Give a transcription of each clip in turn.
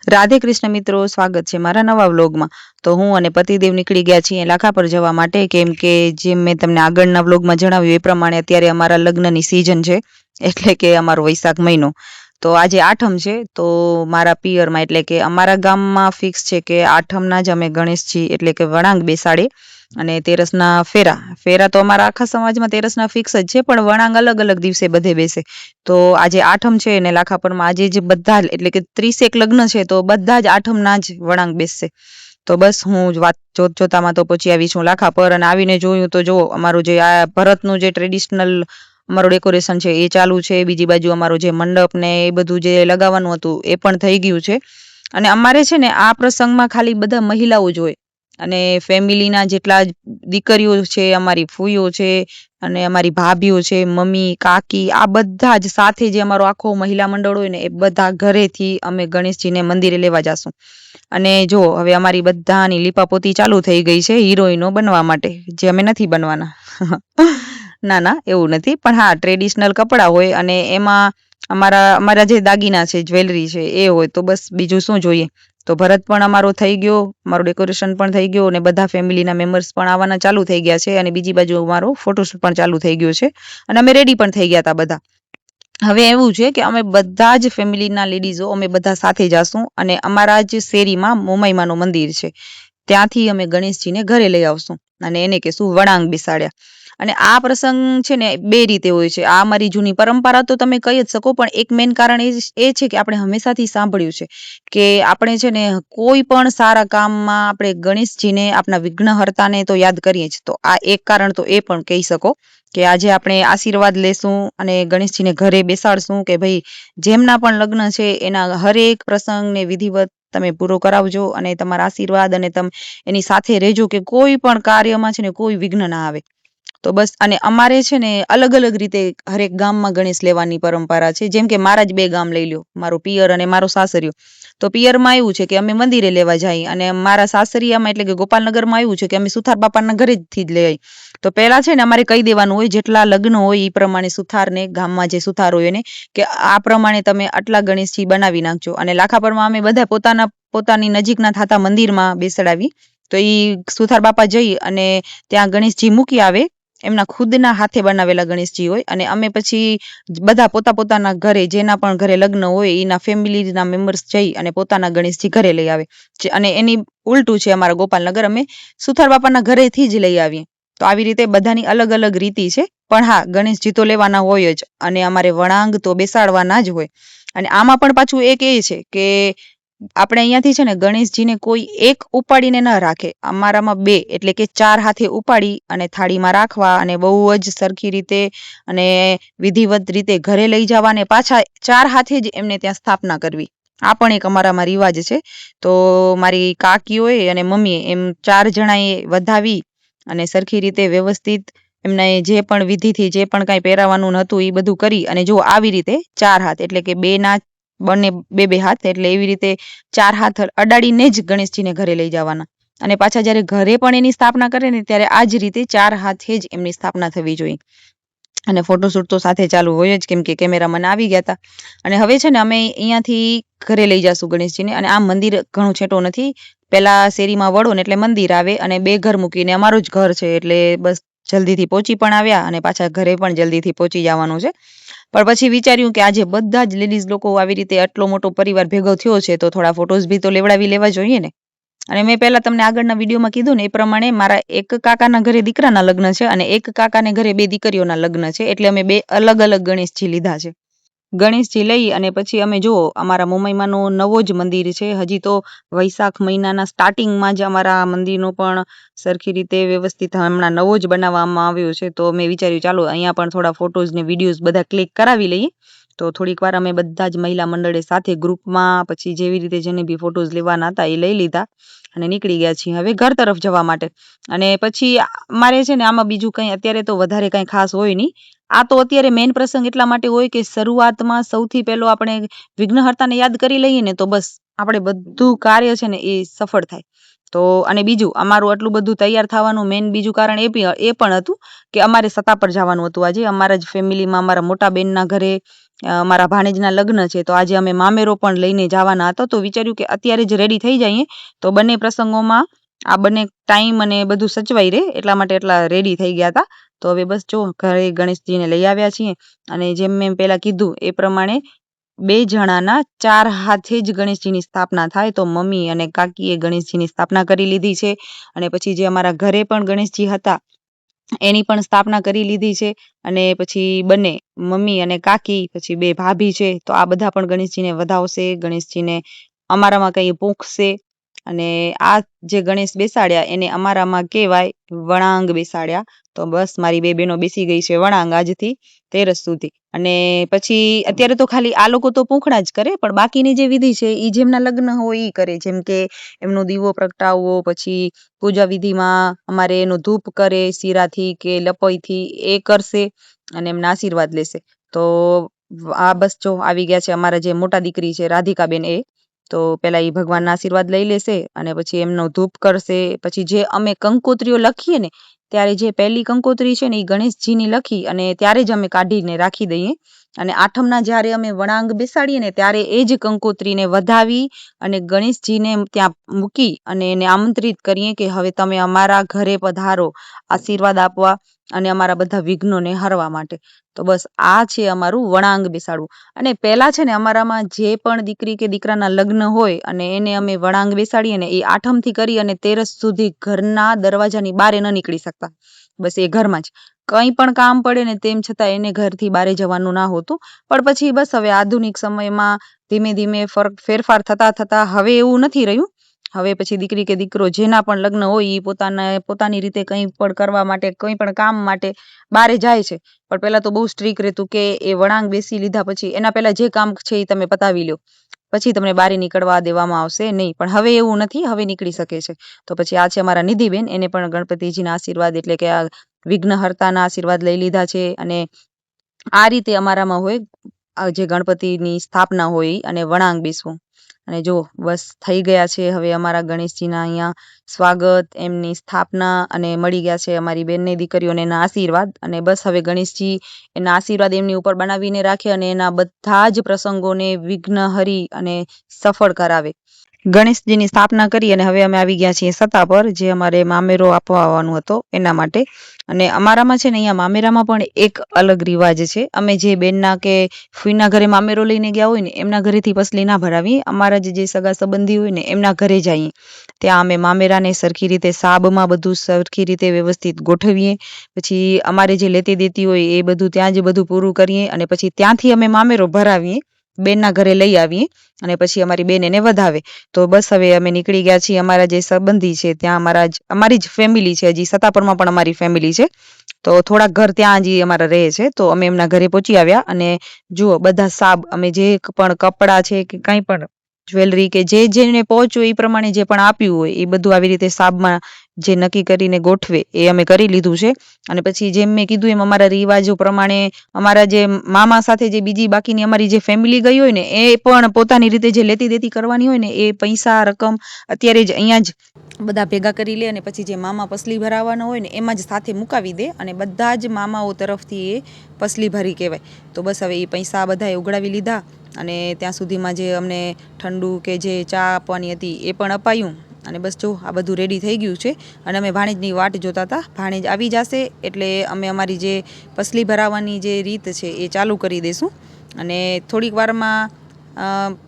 રાધે કૃષ્ણ મિત્રો, સ્વાગત છે મારા નવા વ્લોગમાં। તો હું અને પતિદેવ નીકળી ગયા છીએ લાખા પર જવા માટે, કેમ કે જેમ મેં તમને આગળના વ્લોગમાં જણાવ્યું એ પ્રમાણે અત્યારે અમારા લગ્નની સિઝન છે, એટલે કે અમારો વૈશાખ મહિનો। તો આજે આઠમ છે, તો મારા પિયરમાં એટલે કે અમારા ગામમાં ફિક્સ છે કે આઠમના જ અમે ગણેશજી એટલે કે વળાંક બેસાડે અને તેરસના ફેરા તો અમારા આખા સમાજમાં તેરસના ફિક્સ જ છે, પણ વળાંક અલગ અલગ દિવસે બધે બેસે। તો આજે આઠમ છે ને લાખાપરમાં આજે જ બધા એટલે કે 30 લગ્ન છે, તો બધા જ આઠમના જ વળાંક બેસશે। તો બસ હું વાત જોતામાં તો પહોંચી આવી છું લાખા પર, અને આવીને જોયું તો જો અમારું જે આ ભરતનું જે ટ્રેડિશનલ અમારું ડેકોરેશન છે એ ચાલુ છે, બીજી બાજુ અમારું જે મંડપ ને એ બધું જે લગાવવાનું હતું એ પણ થઈ ગયું છે। અને અમારે છે ને આ પ્રસંગમાં ખાલી બધા મહિલાઓ જ હોય, અને ફેમિલીના જેટલા દીકરીઓ છે, અમારી ફૂઈઓ છે અને અમારી ભાભીઓ છે, મમ્મી કાકી, આ બધા જ સાથે જે અમારો આખો મહિલા મંડળ હોય ને એ બધા ઘરેથી અમે ગણેશજીને મંદિરે લેવા જાશું। અને જો હવે અમારી બધાની લીપાપોતી ચાલુ થઈ ગઈ છે હિરોઈનો બનવા માટે, જે અમે નથી બનવાના ના એવું નથી, પણ હા ટ્રેડિશનલ કપડાં હોય અને એમાં અમારા જે દાગીના છે, જ્વેલરી છે એ હોય, તો બસ બીજું શું જોઈએ। તો ભરત પણ અમારો થઈ ગયો, અમારું ડેકોરેશન પણ થઈ ગયું, અને બધા ફેમિલીના મેમ્બર્સ પણ આવવાના ચાલુ થઈ ગયા છે, અને બીજી બાજુ અમારો ફોટોશૂટ પણ ચાલુ થઈ ગયો છે, અને અમે રેડી પણ થઈ ગયા હતા બધા। હવે એવું છે કે અમે બધા જ ફેમિલીના લેડીઝો અમે બધા સાથે જાશું, અને અમારા જ શેરીમાં મોમાઈમાનું મંદિર છે, ત્યાંથી અમે ગણેશજીને ઘરે લઈ આવશું અને એને કહેશું વળાંક બેસાડ્યા। અને આ પ્રસંગ છે ને બે રીતે હોય છે, આ અમારી જૂની પરંપરા તો તમે કહી જ શકો, પણ એક મેઇન કારણ એ છે કે આપણે હંમેશાથી સાંભળ્યું છે કે આપણે છે ને કોઈ પણ સારા કામમાં આપણે ગણેશજીને આપણા વિઘ્નહર્તાને તો યાદ કરીએ જ। તો આ એક કારણ તો એ પણ કહી શકો કે આજે આપણે આશીર્વાદ લેશું અને ગણેશજીને ઘરે બેસાડશું કે ભાઈ જેમના પણ લગ્ન છે એના હરેક પ્રસંગને વિધિવત તમે પૂરો કરાવજો અને તમારા આશીર્વાદ અને તમે એની સાથે રહેજો કે કોઈ પણ કાર્યમાં છે ને કોઈ વિઘ્ન ના આવે। તો બસ, અને અમારે છે ને અલગ અલગ રીતે હરેક ગામમાં ગણેશ લેવાની પરંપરા છે, જેમ કે મારા જ બે ગામ લઈ લો, મારું પિયર અને મારો સાસરિયો। તો પિયરમાં એવું છે કે અમે મંદિરે લેવા જઈએ, અને મારા સાસરિયામાં એટલે કે ગોપાલનગરમાં એવું છે કે અમે સુથાર બાપાના ઘરેથી જ લઈ આવી। તો પહેલા છે ને અમારે કહી દેવાનું હોય જેટલા લગ્ન હોય એ પ્રમાણે સુથારને, ગામમાં જે સુથાર હોય એને, કે આ પ્રમાણે તમે આટલા ગણેશજી બનાવી નાખજો। અને લાખાપરમાં અમે બધા પોતાની નજીકના થતા મંદિરમાં બેસાડાવી, તો એ સુથાર બાપા જઈ અને ત્યાં ગણેશજી મૂકી આવે, એમના ખુદના હાથે બનાવેલા ગણેશજી હોય, અને અમે પછી બધા પોતાના ઘરે જેના પણ ઘરે લગ્ન હોય એના ફેમિલીના મેમ્બર્સ જઈ અને પોતાના ગણેશજી ઘરે લઈ આવે। અને એની ઉલટું છે અમારા ગોપાલનગર, અમે સુથાર બાપાના ઘરેથી જ લઈ આવીએ। તો આવી રીતે બધાની અલગ અલગ રીતિ છે, પણ હા ગણેશજી તો લેવાના હોય જ, અને અમારે વળાંક તો બેસાડવાના જ હોય। અને આમાં પણ પાછું એક એ છે કે આપણે અહીંયાથી છે ને ગણેશજીને કોઈ એક ઉપાડીને ન રાખે, અમારામાં બે એટલે કે 4 હાથે ઉપાડી અને થાળીમાં રાખવા, અને બહુ જ સરખી રીતે અને વિધિવત રીતે ઘરે લઈ જવા, અને પાછા 4 હાથે જ એમને ત્યાં સ્થાપના કરવી। આ પણ એક અમારામાં રિવાજ છે। તો મારી કાકીઓએ અને મમ્મીએ એમ 4 જણાએ વધાવી અને સરખી રીતે વ્યવસ્થિત એમને જે પણ વિધિથી જે પણ કાંઈ પહેરાવાનું હતું એ બધું કરી, અને જો આવી રીતે 4 હાથ એટલે કે બંને બે હાથ, એટલે એવી રીતે 4 હાથ અડાડીને જ ગણેશજીને ઘરે લઈ જવાના, અને પાછા જ્યારે ઘરે પણ એની સ્થાપના કરે ને ત્યારે આ જ રીતે 4 હાથે જ એમની સ્થાપના થવી જોઈએ। અને ફોટોશૂટ તો સાથે ચાલુ હોય જ, કેમ કે કેમેરામેન આવી ગયા હતા। અને હવે છે ને અમે અહીંયાથી ઘરે લઈ જશું ગણેશજીને, અને આ મંદિર ઘણું છેટો નથી, પેલા શેરીમાં વળો ને એટલે મંદિર આવે, અને 2 ઘર મૂકીને અમારું જ ઘર છે, એટલે બસ જલ્દીથી પહોંચી પણ આવ્યા અને પાછા ઘરે પણ જલ્દીથી પહોંચી જવાનું છે। પણ પછી વિચાર્યું કે આજે બધા જ લેડીઝ લોકો આવી રીતે આટલો મોટો પરિવાર ભેગો થયો છે, તો થોડા ફોટોઝ બી તો લેવા જોઈએ ને। અને મેં પહેલા તમને આગળના વિડીયોમાં કીધું ને એ પ્રમાણે મારા એક કાકાના ઘરે દીકરાના લગ્ન છે, અને એક કાકાને ઘરે 2 દીકરીઓના લગ્ન છે, એટલે અમે 2 અલગ અલગ ગણેશજી લીધા છે। ગણેશજી લઈ અને પછી અમે જુઓ અમારા મુંબઈમાંનો નવો જ મંદિર છે, હજી તો વૈશાખ મહિનાના સ્ટાર્ટિંગમાં જ અમારા મંદિરનો પણ સરખી રીતે વ્યવસ્થિત હમણાં નવો જ બનાવવામાં આવ્યો છે। તો મેં વિચાર્યું ચાલો અહીંયા પણ થોડા ફોટોઝ ને વિડીયોઝ બધા ક્લિક કરાવી લઈએ। તો થોડીક વાર અમે બધા જ મહિલા મંડળે સાથે ગ્રુપમાં પછી જેવી રીતે જેને બી ફોટોઝ લેવાના હતા એ લઈ લીધા અને નીકળી ગયા છીએ હવે ઘર તરફ જવા માટે। અને પછી મારે છે ને આમાં બીજું કંઈ અત્યારે તો વધારે કંઈ ખાસ હોય નહીં, આ તો અત્યારે મેઇન પ્રસંગ એટલા માટે હોય કે શરૂઆતમાં સૌથી પહેલો આપણે વિઘ્નહર્તાને યાદ કરી લઈએ ને તો બસ આપણે બધું કાર્ય છે ને એ સફળ થાય। તો અને બીજું અમારું આટલું બધું તૈયાર થવાનું મેઇન બીજું કારણ એ પણ હતું કે અમારે સત્તા પર જવાનું હતું આજે, અમારા જ ફેમિલીમાં અમારા મોટા બેનના ઘરે મારા ભાણેજના લગ્ન છે, તો આજે અમે મામેરો પણ લઈને જવાના હતા. તો વિચાર્યું કે અત્યારે જ રેડી થઈ જઈએ, તો બંને પ્રસંગોમાં આ બંને ટાઈમ અને બધું સચવાઈ રહે, એટલા માટે એટલા રેડી થઈ ગયા હતા. તો હવે બસ જો ઘરે ગણેશજીને લઈ આવ્યા છીએ, અને જેમ મેં પહેલા કીધું એ પ્રમાણે 2 જણાના 4 હાથે જ ગણેશજીની સ્થાપના થાય. તો મમ્મી અને કાકીએ ગણેશજીની સ્થાપના કરી લીધી છે, અને પછી જે અમારા ઘરે પણ ગણેશજી હતા એની પણ સ્થાપના કરી લીધી છે. અને પછી બંને મમ્મી અને કાકી, પછી 2 ભાભી છે, તો આ બધા પણ ગણેશજીને વધાવશે, ગણેશજીને અમારામાં કઈ પૂંખશે. અને આ જે ગણેશ બેસાડ્યા એને અમારામાં કહેવાય વણાંગ બેસાડ્યા. તો બસ મારી 2 બહેનો બેસી ગઈ છે વણાંગ આજથી તેરસ સુધી. અને પછી અત્યારે તો ખાલી આ લોકો તો પૂંખડા જ કરે, પણ બાકીની જે વિધિ છે એ જેમના લગ્ન હોય એ કરે. જેમ કે એમનો દીવો પ્રગટાવવો, પછી પૂજા વિધિમાં અમારે એનો ધૂપ કરે શીરાથી કે લપોઈથી, એ કરશે અને એમના આશીર્વાદ લેશે. તો આ બસ જો આવી ગયા છે અમારા જે મોટા દીકરી છે રાધિકાબેન, એ તો પેલા એ ભગવાનના આશીર્વાદ લઈ લેશે અને પછી એમનો ધૂપ કરશે. પછી જે અમે કંકોત્રીઓ લખીએ ને, ત્યારે જે પહેલી કંકોત્રી છે ને એ ગણેશજીની લખી અને ત્યારે જ અમે કાઢીને રાખી દઈએ. અને આઠમના જ્યારે અમે વણાંગ બેસાડીએ ને, ત્યારે એ જ કંકોત્રીને વધાવી અને ગણેશજીને ત્યાં મૂકી અને એને આમંત્રિત કરીએ કે હવે તમે અમારા ઘરે પધારો આશીર્વાદ આપવા અને અમારા બધા વિઘ્નોને હરવા માટે. તો બસ આ છે અમારું વણાંગ બેસાડવું. અને પહેલા છે ને અમારામાં જે પણ દીકરી કે દીકરાના લગ્ન હોય અને એને અમે વણાંગ બેસાડીએ ને, એ આઠમથી કરી અને તેરસ સુધી ઘરના દરવાજાની બહાર ન નીકળી શકતા. બસ એ ઘરમાં જ કંઈ પણ કામ પડે ને તેમ છતાં એને ઘરથી બહાર જવાનું ના હોતું. પણ પછી બસ હવે આધુનિક સમયમાં ધીમે ધીમે ફેરફાર થતા હવે એવું નથી રહ્યું. હવે પછી દીકરી કે દીકરો જેના પણ લગ્ન હોય એ પોતાની રીતે કંઈ પણ કરવા માટે, કંઈ પણ કામ માટે બહાર જાય છે. પણ પહેલા તો બહુ સ્ટ્રીક રહેતું કે એ વણાંગ બેસી લીધા પછી એના પહેલા જે કામ છે એ તમે પતાવી લો, પછી તમને બહાર નીકળવા દેવામાં આવશે નહીં. પણ હવે એવું નથી, હવે નીકળી શકે છે. તો પછી આ છે અમારા નિધિબેન, એને પણ ગણપતિજીના આશીર્વાદ એટલે કે આ વિઘ્નહર્તાના આશીર્વાદ લઈ લીધા છે. અને આ રીતે અમારામાં હોય આ જે ગણપતિની સ્થાપના હોય અને વણાંગ બેસવું. અને જો બસ થઈ ગયા છે હવે અમારા ગણેશજીના અહીંયા સ્વાગત, એમની સ્થાપના, અને મળી ગયા છે અમારી બેનની દીકરીઓને એના આશીર્વાદ. અને બસ હવે ગણેશજી એના આશીર્વાદ એમની ઉપર બનાવીને રાખે અને એના બધા જ પ્રસંગોને વિઘ્નહરી અને સફળ કરાવે. ગણેશજીની સ્થાપના કરી અને હવે અમે આવી ગયા છીએ સત્તા પર, જે અમારે મામેરો આપવા આવવાનો હતો એના માટે. અને અમારામાં છે ને અહીંયા મામેરામાં પણ એક અલગ રિવાજ છે. અમે જે બેનના કે ફૂઈના ઘરે મામેરો લઈને ગયા હોય ને, એમના ઘરેથી પસલી ના ભરાવીએ. અમારા જે સગા સંબંધી હોય ને એમના ઘરે જઈએ, ત્યાં અમે મામેરાને સરખી રીતે સાબમાં બધું સરખી રીતે વ્યવસ્થિત ગોઠવીએ. પછી અમારે જે લેતી દેતી હોય એ બધું ત્યાં જ બધું પૂરું કરીએ અને પછી ત્યાંથી અમે મામેરો ભરાવીએ, બેનના ઘરે લઈ આવીએ અને પછી અમારી બેન એને વધાવે. તો બસ હવે અમે નીકળી ગયા છીએ. અમારા જે સંબંધી છે ત્યાં અમારી જ ફેમિલી છે, હજી સત્તાપુરમાં પણ અમારી ફેમિલી છે. તો થોડાક ઘર ત્યાં હજી અમારા રહે છે. તો અમે એમના ઘરે પહોંચી આવ્યા અને જુઓ બધા સાબ, અમે જે પણ કપડાં છે કે કંઈ પણ જ્વેલરી કે જેને પહોંચ્યું એ પ્રમાણે જે પણ આપ્યું હોય એ બધું આવી રીતે સાબમાં જે નક્કી કરીને ગોઠવે એ અમે કરી લીધું છે. અને પછી જેમ મેં કીધું એમ અમારા રિવાજો પ્રમાણે અમારા જે મામા સાથે જે બીજી બાકીની અમારી જે ફેમિલી ગઈ હોય ને, એ પણ પોતાની રીતે જે લેતી દેતી કરવાની હોય ને, એ પૈસા રકમ અત્યારે જ અહીંયા જ બધા ભેગા કરી લે અને પછી જે મામા પસલી ભરાવાનો હોય ને એમાં જ સાથે મુકાવી દે અને બધા જ મામાઓ તરફથી એ પસલી ભરી કહેવાય. તો બસ હવે એ પૈસા બધાએ ઉઘડાવી લીધા અને ત્યાં સુધીમાં જે અમને ઠંડુ કે જે ચા આપવાની હતી એ પણ અપાયું. અને બસ જો આ બધું રેડી થઈ ગયું છે અને અમે ભાણેજની વાટ જોતા હતા. ભાણેજ આવી જશે એટલે અમે અમારી જે પસલી ભરાવાની જે રીત છે એ ચાલુ કરી દઈશું. અને થોડીક વારમાં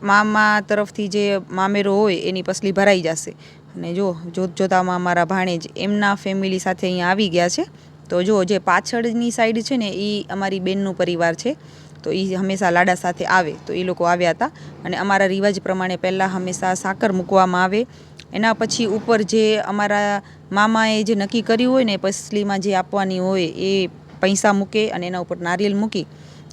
મામા તરફથી જે મામેરો હોય એની પસલી ભરાઈ જશે. અને જોતામાં અમારા ભાણેજ એમના ફેમિલી સાથે અહીંયા આવી ગયા છે. તો જે પાછળની સાઈડ છે ને એ અમારી બેનનું પરિવાર છે. તો એ હંમેશા લાડા સાથે આવે, તો એ લોકો આવ્યા હતા. અને અમારા રિવાજ પ્રમાણે પહેલાં હંમેશા સાકર મૂકવામાં આવે, એના પછી ઉપર જે અમારા મામાએ જે નક્કી કર્યું હોય ને પસલીમાં જે આપવાની હોય એ પૈસા મૂકે અને એના ઉપર નારિયેલ મૂકી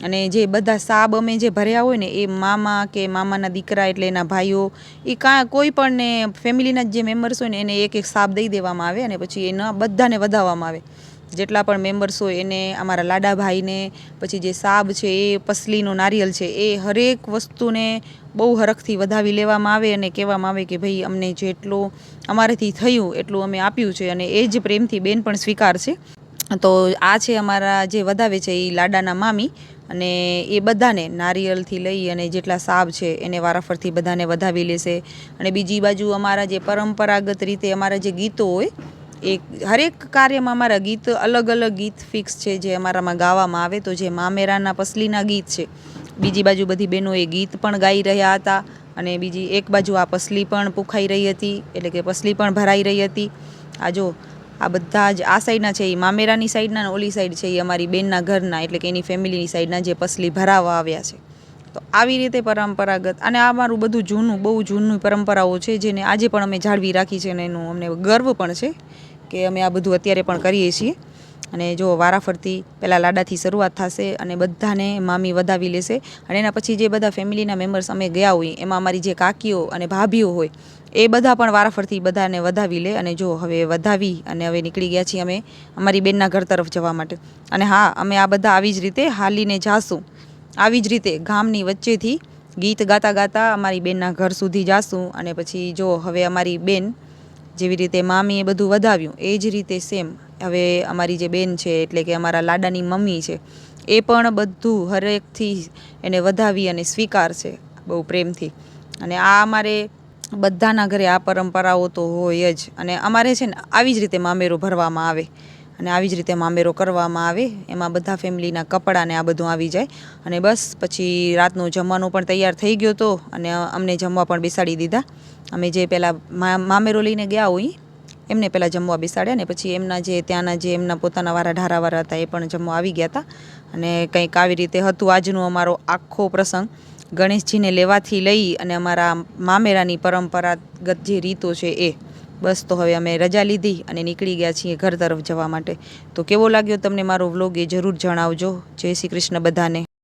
અને જે બધા સાબ અમે જે ભર્યા હોય ને એ મામા કે મામાના દીકરા એટલે એના ભાઈઓ, એ કોઈ પણ ને ફેમિલીના જે મેમ્બર્સ હોય ને એને એક એક સાબ દઈ દેવામાં આવે અને પછી એના બધાને વધાવવામાં આવે. જેટલા પણ મેમ્બર્સ હોય એને, અમારા લાડાભાઈને પછી જે સાબ છે એ પસલીનો નારિયેલ છે એ હરેક વસ્તુને બહુ હરખથી વધાવી લેવામાં આવે અને કહેવામાં આવે કે ભાઈ અમને જેટલું અમારાથી થયું એટલું અમે આપ્યું છે. અને એ જ પ્રેમથી બેન પણ સ્વીકારશે. તો આ છે અમારા જે વધાવે છે એ લાડાના મામી અને એ બધાને નારિયેળથી લઈ અને જેટલા સાબ છે એને વારાફરતી બધાને વધાવી લેશે. અને બીજી બાજુ અમારા જે પરંપરાગત રીતે અમારા જે ગીતો હોય એ હરેક કાર્યમાં અમારા ગીત અલગ અલગ ગીત ફિક્સ છે જે અમારામાં ગાવામાં આવે. તો જે મામેરાના પસલીના ગીત છે, બીજી બાજુ બધી બહેનો એ ગીત પણ ગાઈ રહ્યા હતા અને બીજી એક બાજુ આ પસલી પણ પૂખાઈ રહી હતી, એટલે કે પસલી પણ ભરાઈ રહી હતી. આ જો આ બધા જ આ સાઈડના છે એ મામેરાની સાઈડના, ઓલી સાઈડ છે એ અમારી બેનના ઘરના, એટલે કે એની ફેમિલીની સાઈડના જે પસલી ભરાવા આવ્યા છે. તો આવી રીતે પરંપરાગત, અને આ અમારું બધું જૂનું, બહુ જૂનું પરંપરાઓ છે જેને આજે પણ અમે જાળવી રાખી છે અને એનું અમને ગર્વ પણ છે કે અમે આ બધું અત્યારે પણ કરીએ છીએ. અને જો વારાફરતી પહેલાં લાડાથી શરૂઆત થશે અને બધાને મામી વધાવી લેશે. અને એના પછી જે બધા ફેમિલીના મેમ્બર્સ અમે ગયા હોઈએ એમાં અમારી જે કાકીઓ અને ભાભીઓ હોય એ બધા પણ વારાફરતી બધાને વધાવી લે. અને જો હવે વધાવી અને હવે નીકળી ગયા છીએ અમે અમારી બેનના ઘર તરફ જવા માટે. અને હા, અમે આ બધા આવી જ રીતે હાલીને જાશું, આવી જ રીતે ગામની વચ્ચેથી ગીત ગાતા ગાતા અમારી બેનના ઘર સુધી જાશું. અને પછી જો હવે અમારી બેન જેવી રીતે મામીએ બધું વધાવ્યું એ જ રીતે સેમ હવે અમારી જે બેન છે, એટલે કે અમારા લાડાની મમ્મી છે, એ પણ બધું હરેકથી એને વધાવી અને સ્વીકારશે બહુ પ્રેમથી. અને આ અમારે બધાના ઘરે આ પરંપરાઓ તો હોય જ. અને અમારે છે ને આવી જ રીતે મામેરો ભરવામાં આવે અને આવી જ રીતે મામેરો કરવામાં આવે. એમાં બધા ફેમિલીના કપડાં ને આ બધું આવી જાય. અને બસ પછી રાતનું જમવાનું પણ તૈયાર થઈ ગયો હતો અને અમને જમવા પણ બેસાડી દીધા. અમે જે પહેલાં મામેરો લઈને ગયા હોય એમને પહેલાં જમવા બેસાડ્યા, ને પછી એમના જે ત્યાંના જે એમના પોતાના વાળા ઢારાવાળા હતા એ પણ જમવા આવી ગયા હતા. અને કંઈક આવી રીતે હતું આજનો અમારો આખો પ્રસંગ. ગણેશજીને લેવાથી લઈ અને અમારા મામેરાની પરંપરાગત જે રીતો છે એ. બસ તો હવે અમે રજા લીધી અને નીકળી ગયા છીએ ઘર તરફ જવા માટે. તો કેવો લાગ્યો તમને મારો વ્લોગ એ જરૂર જણાવજો. જય શ્રી કૃષ્ણ બધાને.